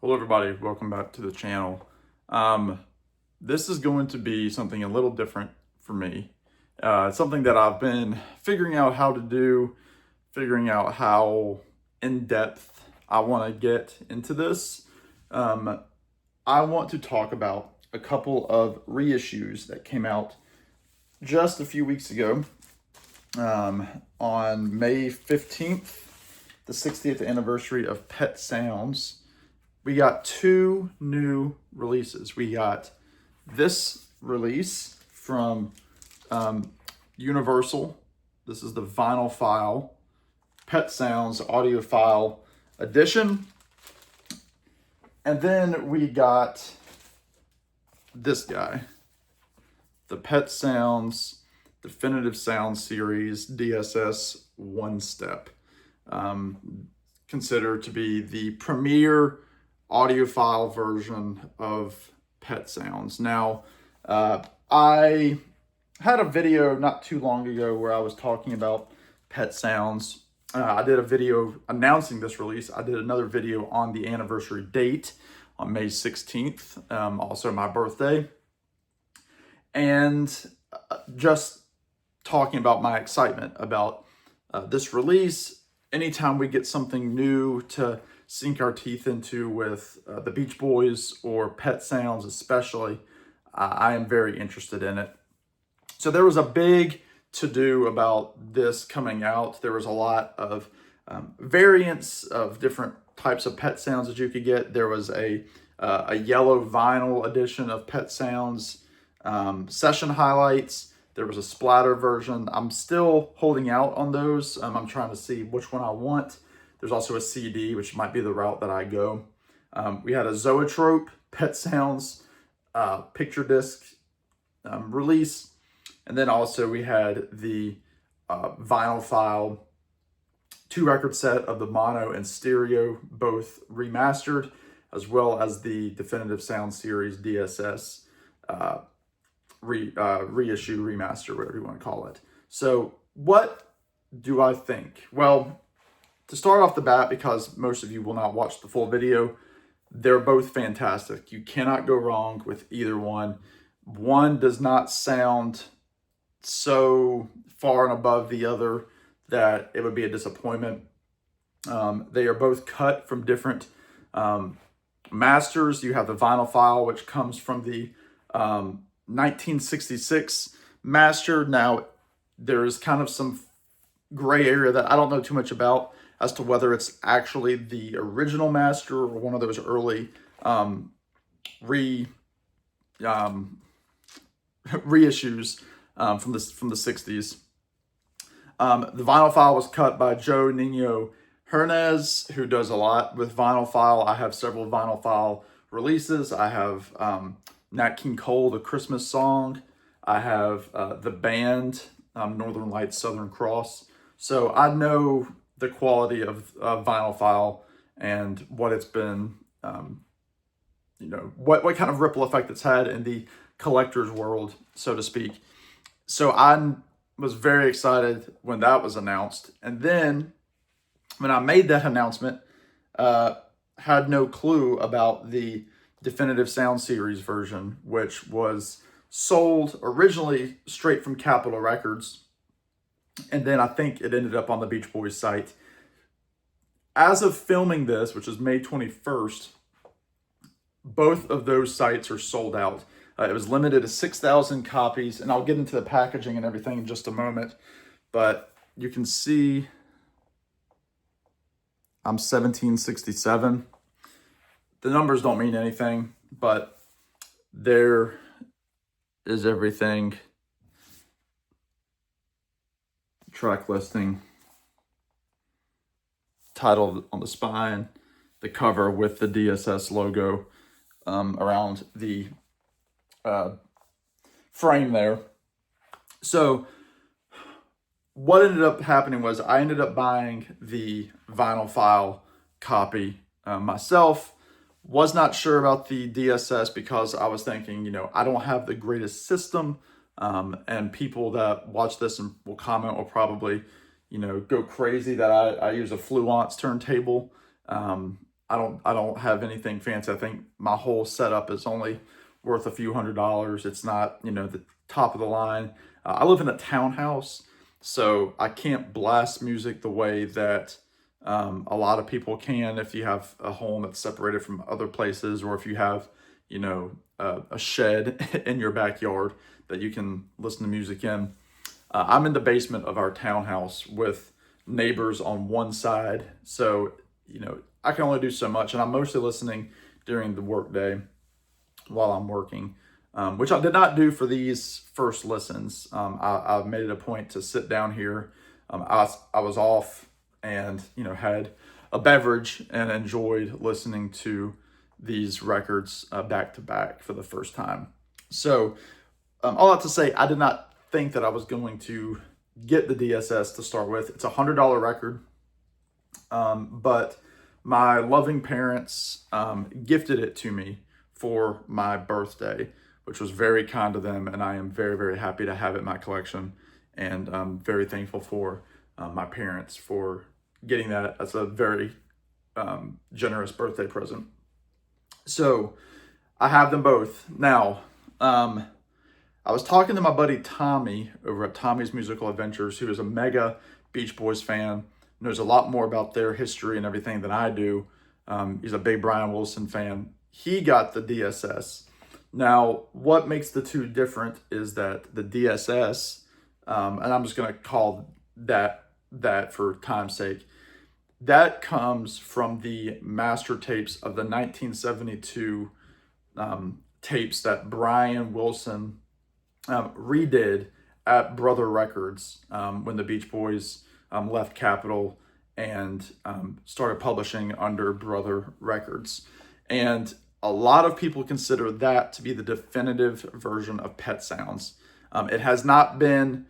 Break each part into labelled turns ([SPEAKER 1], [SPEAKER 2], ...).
[SPEAKER 1] Hello everybody, welcome back to the channel. This is going to be something a little different for me. It's something that I've been figuring out how to do, figuring out how in-depth I want to get into this. I want to talk about a couple of reissues that came out just a few weeks ago. On May 15th, the 60th anniversary of Pet Sounds, we got two new releases. We got this release from Universal. This is the Vinylphyle Pet Sounds Audiophile edition. And then we got this guy, the Pet Sounds Definitive Sound Series DSS One Step. Considered to be the premier audiophile version of Pet Sounds. Now, I had a video not too long ago where I was talking about Pet Sounds. I did a video announcing this release. I did another video on the anniversary date on May 16th, also my birthday. And just talking about my excitement about this release. Anytime we get something new to sink our teeth into with the Beach Boys or Pet Sounds especially, I am very interested in it. So there was a big to-do about this coming out. There was a lot of variants of different types of Pet Sounds that you could get. There was a yellow vinyl edition of Pet Sounds session highlights. There was a splatter version. I'm still holding out on those. I'm trying to see which one I want. There's also a CD, which might be the route that I go. We had a Zoetrope Pet Sounds picture disc release. And then also we had the Vinylphyle 2-record set of the mono and stereo, both remastered, as well as the Definitive Sound Series DSS reissue, remaster, whatever you want to call it. So what do I think? Well, to start off the bat, because most of you will not watch the full video, they're both fantastic. You cannot go wrong with either one. One does not sound so far and above the other that it would be a disappointment. They are both cut from different masters. You have the Vinylphyle, which comes from the 1966 master. Now, there's kind of some gray area that I don't know too much about as to whether it's actually the original master or one of those early reissues from the 60s. The Vinylphyle was cut by Joe Nino Hernez, who does a lot with Vinylphyle. I have several Vinylphyle releases. I have Nat King Cole, The Christmas Song. I have the band, Northern Lights, Southern Cross. So I know the quality of Vinylphyle and what it's been, what kind of ripple effect it's had in the collector's world, so to speak. So I was very excited when that was announced. And then when I made that announcement, had no clue about the Definitive Sound Series version, which was sold originally straight from Capitol Records. And then I think it ended up on the Beach Boys site. As of filming this, which is May 21st, both of those sites are sold out. It was limited to 6,000 copies, and I'll get into the packaging and everything in just a moment. But you can see I'm 1767. The numbers don't mean anything, but there is everything. Track listing, title on the spine, the cover with the DSS logo around the frame there. So what ended up happening was I ended up buying the Vinylphyle copy myself. Was not sure about the DSS because I was thinking, I don't have the greatest system. And people that watch this and will comment will probably, go crazy that I use a Fluence turntable. I don't have anything fancy. I think my whole setup is only worth a few $100s. It's not, you know, the top of the line. I live in a townhouse, so I can't blast music the way that a lot of people can if you have a home that's separated from other places, or if you have, you know, a shed in your backyard that you can listen to music in. I'm in the basement of our townhouse with neighbors on one side, so, you know, I can only do so much, and I'm mostly listening during the workday while I'm working, which I did not do for these first listens. I made it a point to sit down here. I was off and, you know, had a beverage and enjoyed listening to these records back to back for the first time. So all that to say, I did not think that I was going to get the DSS to start with. It's a $100 record, but my loving parents gifted it to me for my birthday, which was very kind of them, and I am very, very happy to have it in my collection, and I'm very thankful for my parents for getting that as a very generous birthday present. So I have them both. Now, I was talking to my buddy Tommy over at Tommy's Musical Adventures, who is a mega Beach Boys fan, knows a lot more about their history and everything than I do. He's a big Brian Wilson fan. He got the DSS. Now, what makes the two different is that the DSS, and I'm just going to call that for time's sake, that comes from the master tapes of the 1972 tapes that Brian Wilson redid at Brother Records when the Beach Boys left Capitol and started publishing under Brother Records. And a lot of people consider that to be the definitive version of Pet Sounds. It has not been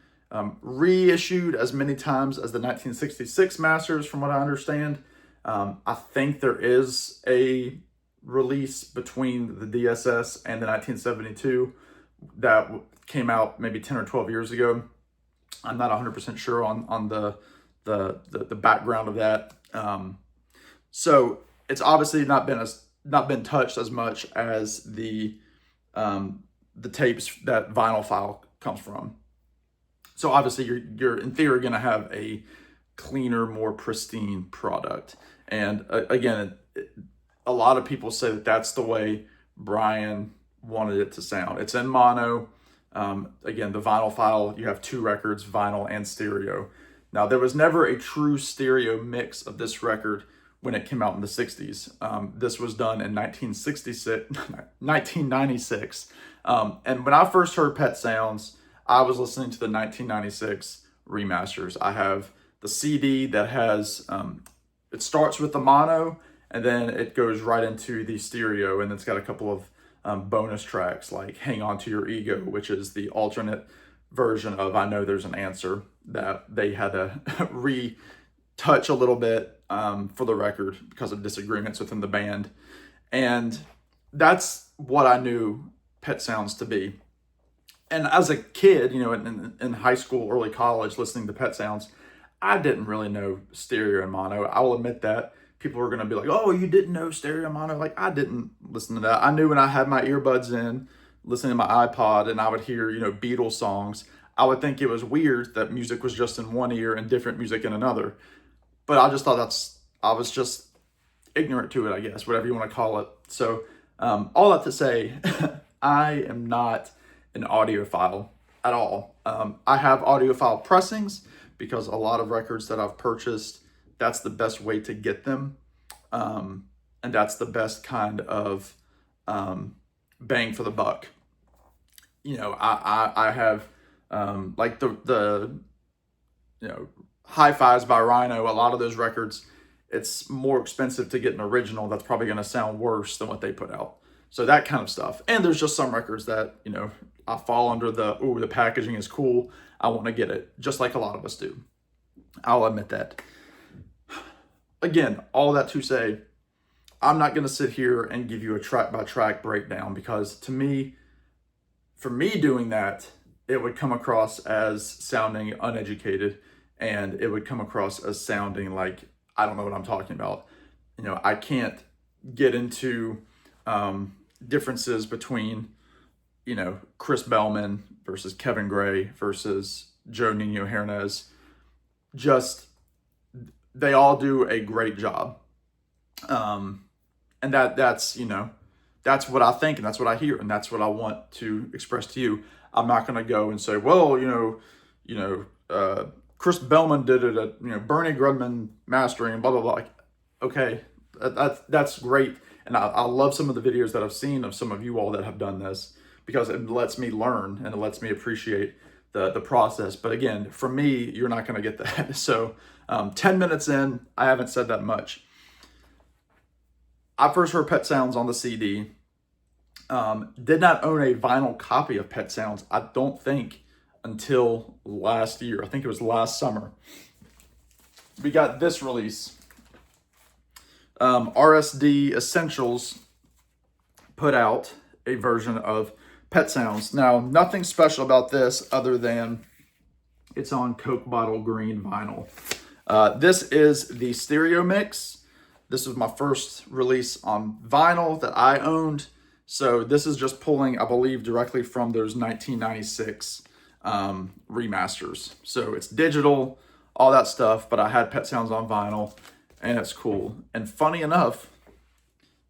[SPEAKER 1] reissued as many times as the 1966 masters, from what I understand. I think there is a release between the DSS and the 1972 that came out maybe 10 or 12 years ago. I'm not 100% sure on the background of that. So it's obviously not been touched as much as the tapes that Vinylphyle comes from. So obviously you're in theory going to have a cleaner, more pristine product. And again, a lot of people say that that's the way Brian wanted it to sound. It's in mono. Again, the Vinylphyle, you have two records, vinyl and stereo. Now, there was never a true stereo mix of this record when it came out in the 60s. This was done in 1996. And when I first heard Pet Sounds, I was listening to the 1996 remasters. I have the CD that has, it starts with the mono, and then it goes right into the stereo, and it's got a couple of bonus tracks like Hang On To Your Ego, which is the alternate version of I Know There's an Answer that they had to retouch a little bit for the record because of disagreements within the band. And that's what I knew Pet Sounds to be. And as a kid, you know, in high school, early college, listening to Pet Sounds, I didn't really know stereo and mono. I will admit that. People are going to be like, oh, you didn't know stereo and mono? Like, I didn't listen to that. I knew when I had my earbuds in, listening to my iPod, and I would hear, you know, Beatles songs, I would think it was weird that music was just in one ear and different music in another. But I just thought I was just ignorant to it, I guess, whatever you want to call it. So all that to say, I am not an audiophile at all. I have audiophile pressings because a lot of records that I've purchased, that's the best way to get them. And that's the best kind of bang for the buck. You know, I have like the you know, Hi-Fi's by Rhino, a lot of those records, it's more expensive to get an original that's probably going to sound worse than what they put out. So that kind of stuff. And there's just some records that, you know, I fall under the packaging is cool, I want to get it, just like a lot of us do. I'll admit that. Again, all that to say, I'm not going to sit here and give you a track-by-track breakdown because to me, for me doing that, it would come across as sounding uneducated and it would come across as sounding like I don't know what I'm talking about. You know, I can't get into differences between, Chris Bellman versus Kevin Gray versus Joe Nino Hernandez. Just, they all do a great job. And that's what I think, and that's what I hear, and that's what I want to express to you. I'm not going to go and say, well, Chris Bellman did it at, Bernie Grudman mastering, blah, blah, blah. Like, okay, that's great. And I love some of the videos that I've seen of some of you all that have done this, because it lets me learn and it lets me appreciate the process. But again, for me, you're not going to get that. So 10 minutes in, I haven't said that much. I first heard Pet Sounds on the CD. Did not own a vinyl copy of Pet Sounds, I don't think, until last year. I think it was last summer. We got this release. RSD Essentials put out a version of Pet Sounds. Now, nothing special about this other than it's on Coke bottle green vinyl. This is the stereo mix. This was my first release on vinyl that I owned. So this is just pulling, I believe, directly from those 1996 remasters. So it's digital, all that stuff, but I had Pet Sounds on vinyl, and it's cool. And funny enough,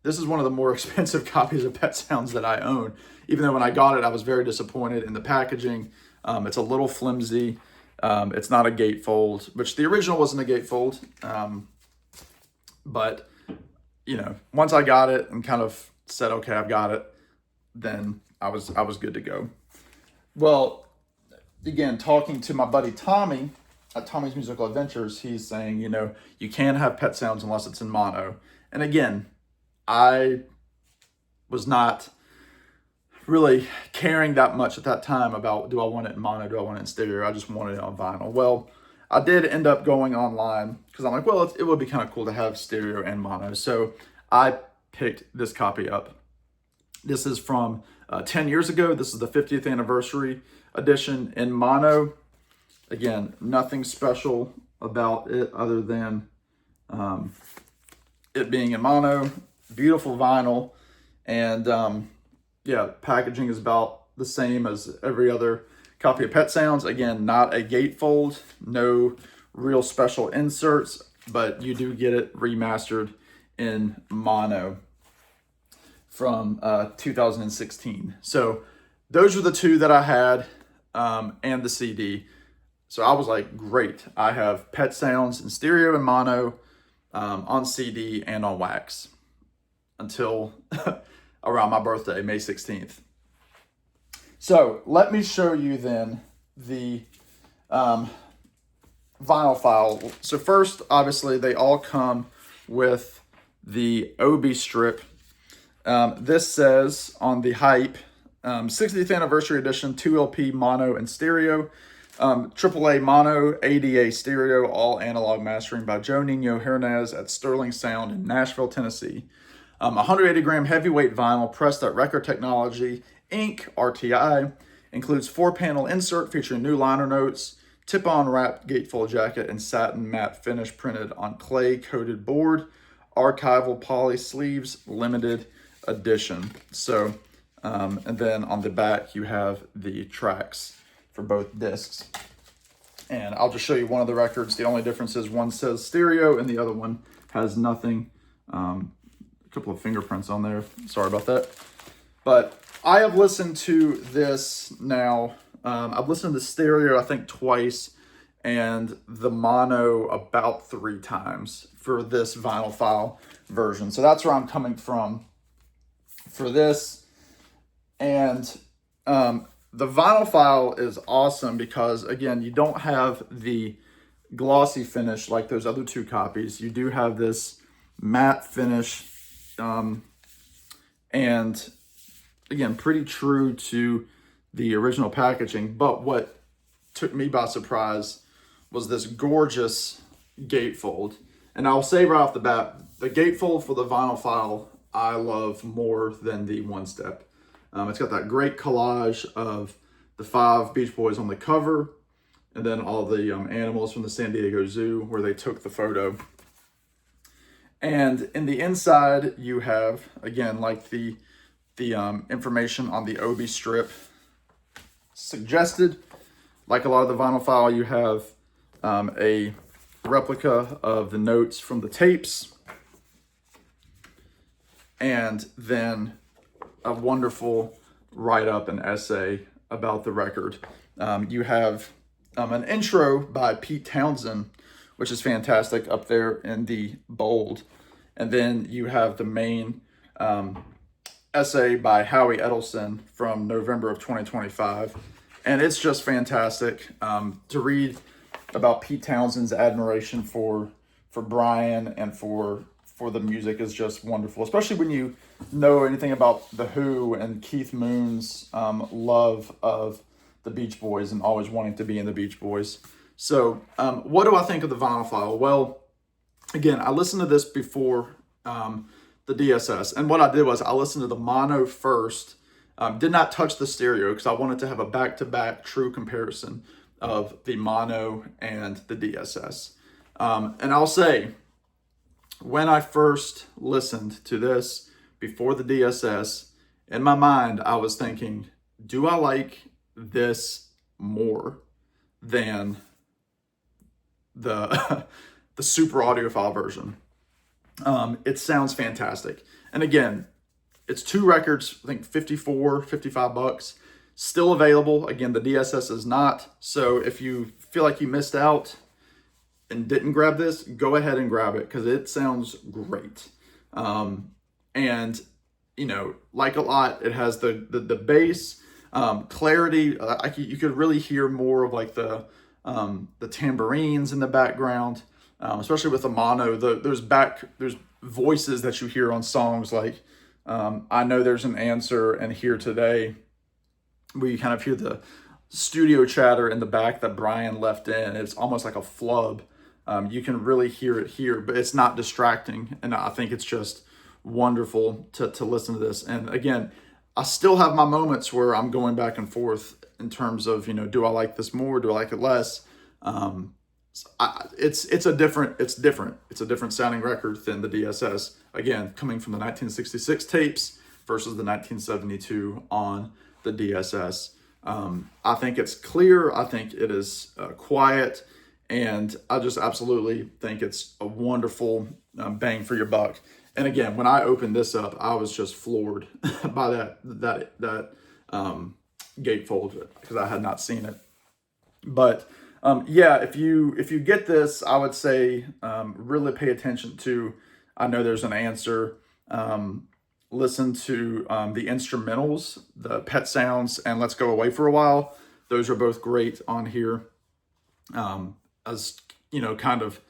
[SPEAKER 1] this is one of the more expensive copies of Pet Sounds that I own. Even though when I got it, I was very disappointed in the packaging. It's a little flimsy. It's not a gatefold, which the original wasn't a gatefold. But, once I got it and kind of said, okay, I've got it, then I was good to go. Well, again, talking to my buddy Tommy at Tommy's Musical Adventures, he's saying, you can't have Pet Sounds unless it's in mono. And again, I was not really caring that much at that time about, do I want it in mono, do I want it in stereo? I just wanted it on vinyl. Well, I did end up going online because I'm like, well, it would be kind of cool to have stereo and mono. So I picked this copy up. This is from 10 years ago. This is the 50th anniversary edition in mono. Again, nothing special about it other than it being in mono. Beautiful vinyl. And packaging is about the same as every other copy of Pet Sounds. Again, not a gatefold, no real special inserts, but you do get it remastered in mono from 2016. So those were the two that I had, and the CD. So I was like, great, I have Pet Sounds in stereo and mono, on CD and on wax until around my birthday, May 16th. So let me show you then the vinyl file. So first, obviously, they all come with the OB strip. This says on the hype, 60th anniversary edition, 2LP mono and stereo, AAA mono, ADA stereo, all analog mastering by Joe Nino Hernandez at Sterling Sound in Nashville, Tennessee. 180 gram heavyweight vinyl pressed at Record Technology Inc. RTI, includes 4-panel insert featuring new liner notes, tip-on wrapped gatefold jacket, and satin matte finish printed on clay-coated board, archival poly sleeves, limited edition. So, and then on the back you have the tracks for both discs. And I'll just show you one of the records. The only difference is one says stereo and the other one has nothing. A couple of fingerprints on there. Sorry about that. But I have listened to this now. I've listened to stereo, I think, twice, and the mono about 3 times for this vinyl file version. So that's where I'm coming from for this. And the vinyl file is awesome because, again, you don't have the glossy finish like those other 2 copies. You do have this matte finish, and again, pretty true to the original packaging. But what took me by surprise was this gorgeous gatefold. And I'll say right off the bat, the gatefold for the vinyl file I love more than the One Step. It's got that great collage of the 5 Beach Boys on the cover, and then all the animals from the San Diego Zoo where they took the photo. And in the inside, you have, again, like the information on the OB strip suggested. Like a lot of the Vinylphyle, you have a replica of the notes from the tapes, and then a wonderful write-up and essay about the record. You have an intro by Pete Townsend, which is fantastic, up there in the bold. And then you have the main essay by Howie Edelson from November of 2025. And it's just fantastic to read about Pete Townsend's admiration for Brian and for the music is just wonderful, especially when you know anything about The Who and Keith Moon's love of the Beach Boys and always wanting to be in the Beach Boys. So what do I think of the Vinylphyle? Well, again, I listened to this before the DSS, and what I did was I listened to the mono first, did not touch the stereo because I wanted to have a back-to-back true comparison of the mono and the DSS. And I'll say, when I first listened to this before the DSS, in my mind, I was thinking, do I like this more than the the super audiophile version? It sounds fantastic. And again, it's 2 records, I think $55, still available. Again, the DSS is not. So if you feel like you missed out and didn't grab this, go ahead and grab it because it sounds great. And you know, like a lot, it has the bass, clarity. You could really hear more of like the tambourines in the background, especially with the mono. There's voices that you hear on songs like I Know There's an Answer and Here Today, where you kind of hear the studio chatter in the back that Brian left in. It's almost like a flub. You can really hear it here, but it's not distracting. And I think it's just wonderful to listen to this. And again, I still have my moments where I'm going back and forth in terms of, you know, do I like this more? Do I like it less? It's a different sounding record than the DSS. Again, coming from the 1966 tapes versus the 1972 on the DSS. I think it's clear. I think it is quiet. And I just absolutely think it's a wonderful bang for your buck. And again, when I opened this up, I was just floored by that gatefold because I had not seen it. But yeah, if you get this, I would say really pay attention to I Know There's an Answer. Listen to the instrumentals, the Pet Sounds, and Let's Go Away for a While. Those are both great on here. As you know, kind of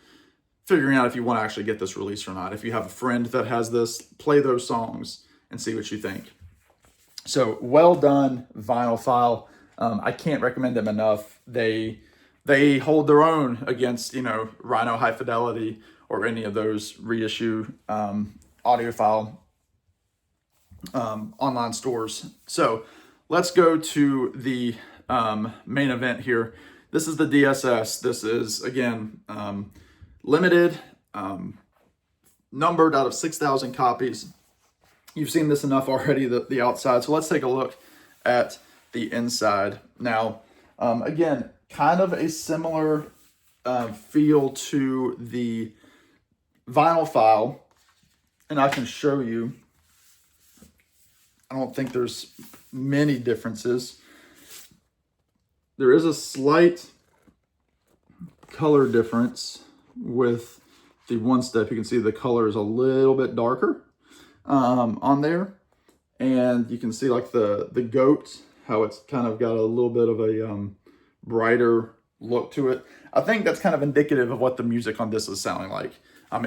[SPEAKER 1] figuring out if you want to actually get this release or not. If you have a friend that has this, play those songs and see what you think. So well done, Vinylphyle. I can't recommend them enough. They hold their own against, you know, Rhino High Fidelity or any of those reissue audiophile online stores. So let's go to the main event here. This is the DSS. This is, again, limited, numbered out of 6,000 copies. You've seen this enough already, the outside. So let's take a look at the inside. Now, again, kind of a similar feel to the Vinylphyle. And I can show you. I don't think there's many differences. There is a slight color difference with the One Step. You can see the color is a little bit darker on there. And you can see like the goat, how it's kind of got a little bit of a brighter look to it. I think that's kind of indicative of what the music on this is sounding like.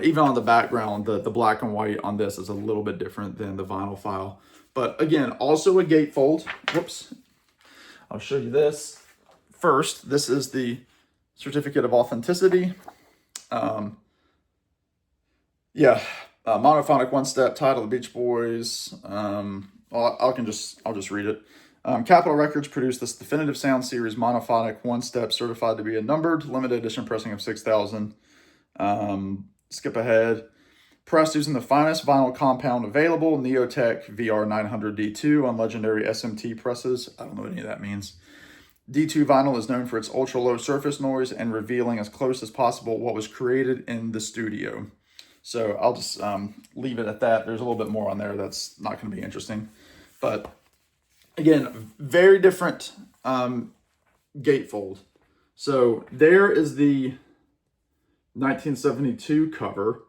[SPEAKER 1] Even on the background, the black and white on this is a little bit different than the Vinylphyle. But again, also a gatefold. Whoops. I'll show you this. First, this is the certificate of authenticity. Monophonic One Step, title of the Beach Boys. I'll just read it. Capitol Records produced this definitive sound series, Monophonic One Step, certified to be a numbered limited edition pressing of 6,000. Skip ahead. Pressed using the finest vinyl compound available, Neotech VR900D2 on legendary SMT presses. I don't know what any of that means. D2 vinyl is known for its ultra-low surface noise and revealing as close as possible what was created in the studio. So I'll just leave it at that. There's a little bit more on there that's not going to be interesting. But again, very different gatefold. So there is the 1972 cover.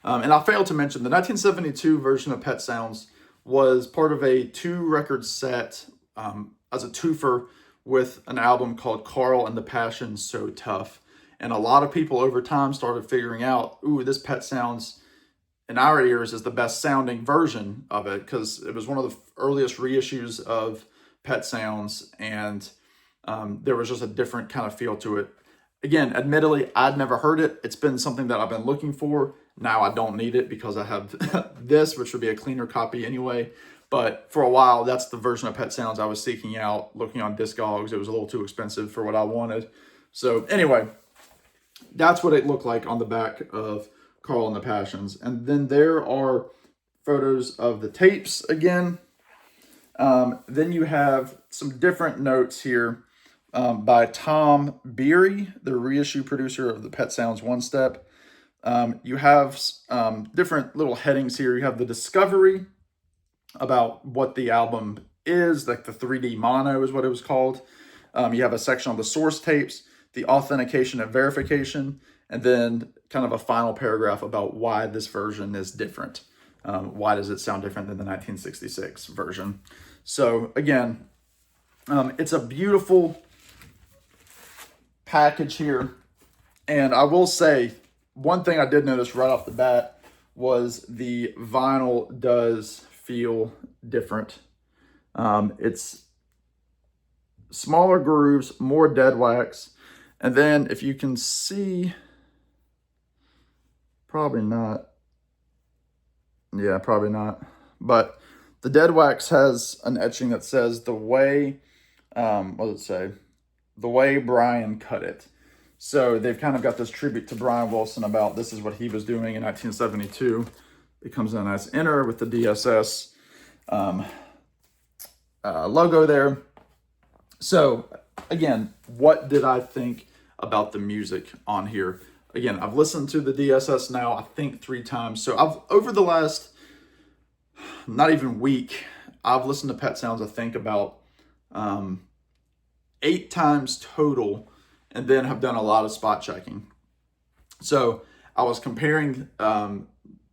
[SPEAKER 1] And I failed to mention the 1972 version of Pet Sounds was part of a 2-record set as a twofer with an album called Carl and the Passion So Tough. And a lot of people over time started figuring out, ooh, this Pet Sounds in our ears is the best sounding version of it, because it was one of the earliest reissues of Pet Sounds, and there was just a different kind of feel to it. Again, admittedly, I'd never heard it. It's been something that I've been looking for. Now I don't need it because I have this, which would be a cleaner copy anyway. But for a while, that's the version of Pet Sounds I was seeking out, looking on Discogs. It was a little too expensive for what I wanted. So anyway, that's what it looked like on the back of Carl and the Passions. And then there are photos of the tapes again. Then you have some different notes here by Tom Beery, the reissue producer of the Pet Sounds One Step. You have different little headings here. You have the discovery about what the album is, like the 3D mono is what it was called. You have a section on the source tapes, the authentication and verification, and then kind of a final paragraph about why this version is different. Why does it sound different than the 1966 version? So again, it's a beautiful package here. And I will say, one thing I did notice right off the bat was the vinyl does feel different. It's smaller grooves, more dead wax. And then if you can see, probably not. Yeah, probably not. But the dead wax has an etching that says the way, what does it say? The way Brian cut it. So they've kind of got this tribute to Brian Wilson about this is what he was doing in 1972. It comes in a nice inner with the DSS logo there. So again, what did I think about the music on here? Again, I've listened to the DSS now, I think 3 times. So I've, over the last, not even week, I've listened to Pet Sounds, I think about 8 times total, and then have done a lot of spot checking. So I was comparing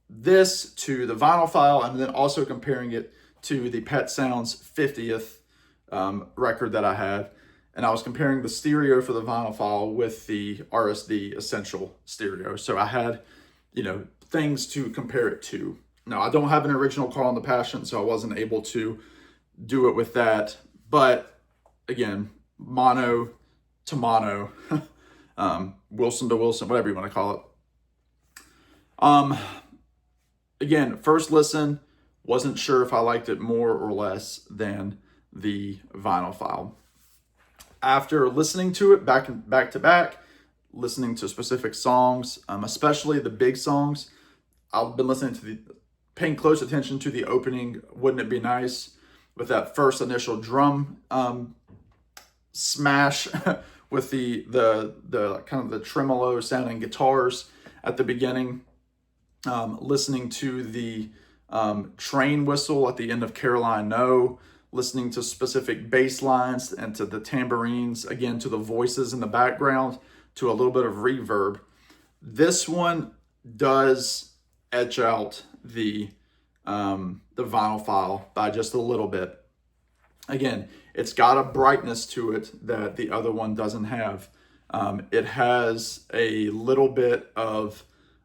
[SPEAKER 1] this to the Vinylphyle, and then also comparing it to the Pet Sounds 50th record that I had. And I was comparing the stereo for the Vinylphyle with the RSD Essential stereo. So I had, things to compare it to. Now, I don't have an original Carl and the Passion, so I wasn't able to do it with that. But again, mono to mono, Wilson to Wilson, whatever you want to call it. Again, first listen, wasn't sure if I liked it more or less than the Vinylphyle. After listening to it back to back, listening to specific songs, especially the big songs, I've been paying close attention to the opening, Wouldn't It Be Nice, with that first initial drum smash with the kind of the tremolo sounding guitars at the beginning, listening to the train whistle at the end of Caroline No, listening to specific bass lines and to the tambourines, again, to the voices in the background, to a little bit of reverb. This one does etch out the Vinylphyle by just a little bit. Again, it's got a brightness to it that the other one doesn't have. It has a little bit of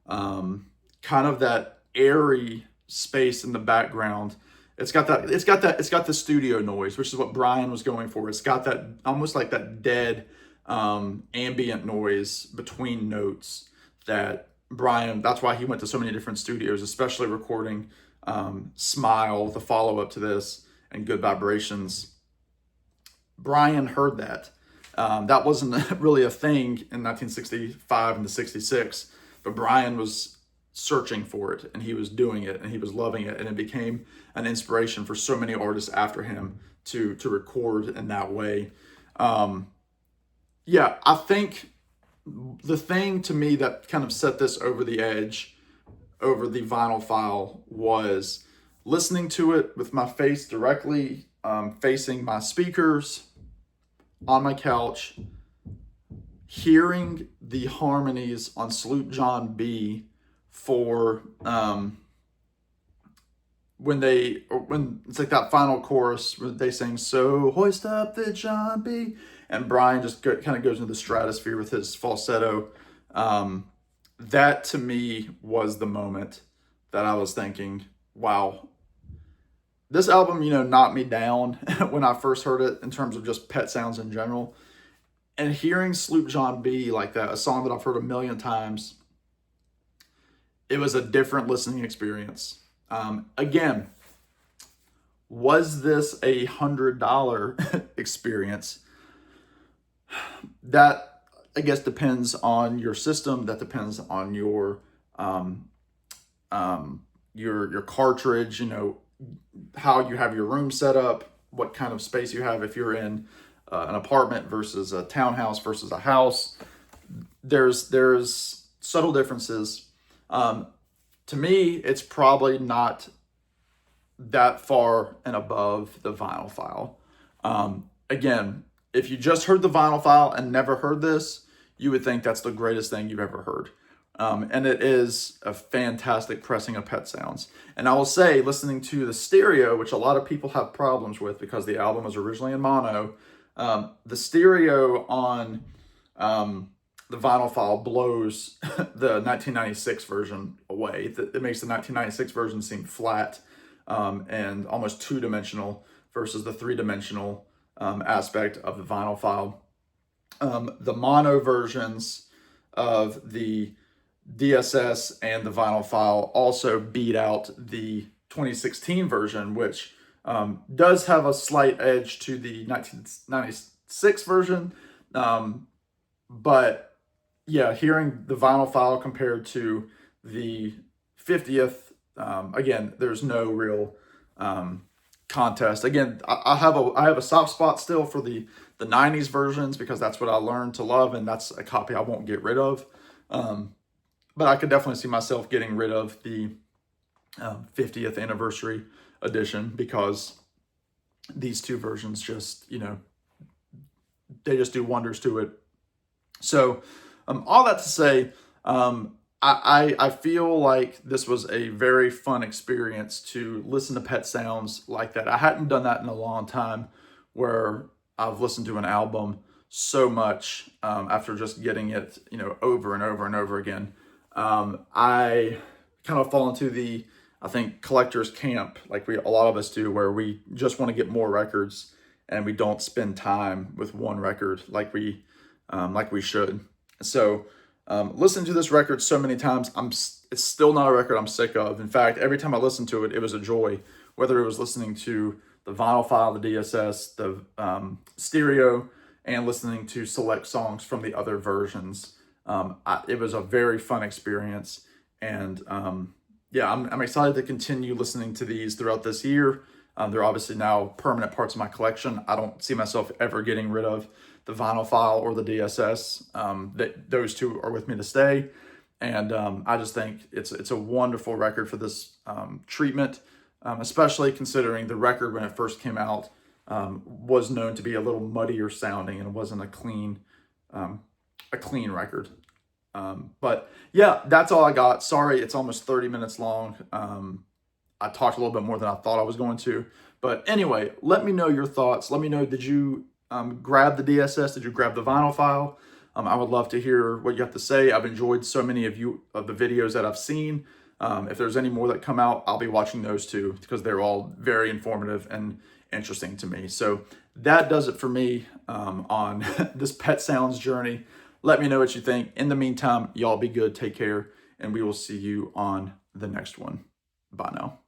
[SPEAKER 1] kind of that airy space in the background. It's got the studio noise, which is what Brian was going for. It's got that almost like that dead ambient noise between notes that Brian, that's why he went to so many different studios, especially recording Smile, the follow-up to this, and Good Vibrations. Brian heard that. That wasn't really a thing in 1965 and 66, but Brian was searching for it, and he was doing it, and he was loving it, and it became an inspiration for so many artists after him to record in that way. Yeah, I think the thing to me that kind of set this over the edge over the Vinylphyle was listening to it with my face directly facing my speakers on my couch, hearing the harmonies on Salute John B for when it's like that final chorus where they sing, "So hoist up the John B," and Brian just kind of goes into the stratosphere with his falsetto. That to me was the moment that I was thinking, wow, this album, knocked me down when I first heard it in terms of just pet sounds in general. And hearing Salute John B like that, a song that I've heard a million times, it was a different listening experience. Again, was this a $100 experience? That, I guess, depends on your system. That depends on your cartridge, how you have your room set up, what kind of space you have if you're in an apartment versus a townhouse versus a house. There's subtle differences. To me, it's probably not that far and above the Vinylphyle. Again, if you just heard the Vinylphyle and never heard this, you would think that's the greatest thing you've ever heard. And it is a fantastic pressing of pet sounds. And I will say, listening to the stereo, which a lot of people have problems with because the album was originally in mono, the stereo on the Vinylphyle blows the 1996 version away. It makes the 1996 version seem flat and almost two-dimensional versus the three-dimensional aspect of the Vinylphyle. The mono versions of the DSS and the Vinylphyle also beat out the 2016 version, which does have a slight edge to the 1996 version. But yeah, hearing the Vinylphyle compared to the 50th, again, there's no real contest. Again, I have a soft spot still for the 90s versions because that's what I learned to love, and that's a copy I won't get rid of. But I could definitely see myself getting rid of the 50th anniversary edition because these two versions just, they just do wonders to it. So all that to say, I feel like this was a very fun experience to listen to pet sounds like that. I hadn't done that in a long time where I've listened to an album so much after just getting it, over and over and over again. I kind of fall into the, I think, collector's camp, like a lot of us do, where we just want to get more records and we don't spend time with one record like we should. So listening to this record so many times, it's still not a record I'm sick of. In fact, every time I listened to it, it was a joy, whether it was listening to the Vinylphyle, the DSS, the stereo, and listening to select songs from the other versions. It was a very fun experience, and yeah, I'm excited to continue listening to these throughout this year. They're obviously now permanent parts of my collection. I don't see myself ever getting rid of the Vinylphyle or the DSS. Those two are with me to stay, and I just think it's a wonderful record for this treatment, especially considering the record when it first came out was known to be a little muddier sounding and it wasn't a clean record. But yeah, that's all I got. Sorry, it's almost 30 minutes long. I talked a little bit more than I thought I was going to. But anyway, let me know your thoughts. Let me know, did you grab the DSS? Did you grab the Vinylphyle? I would love to hear what you have to say. I've enjoyed so many of the videos that I've seen. If there's any more that come out, I'll be watching those too because they're all very informative and interesting to me. So that does it for me on this Pet Sounds journey. Let me know what you think. In the meantime, y'all be good, take care, and we will see you on the next one. Bye now.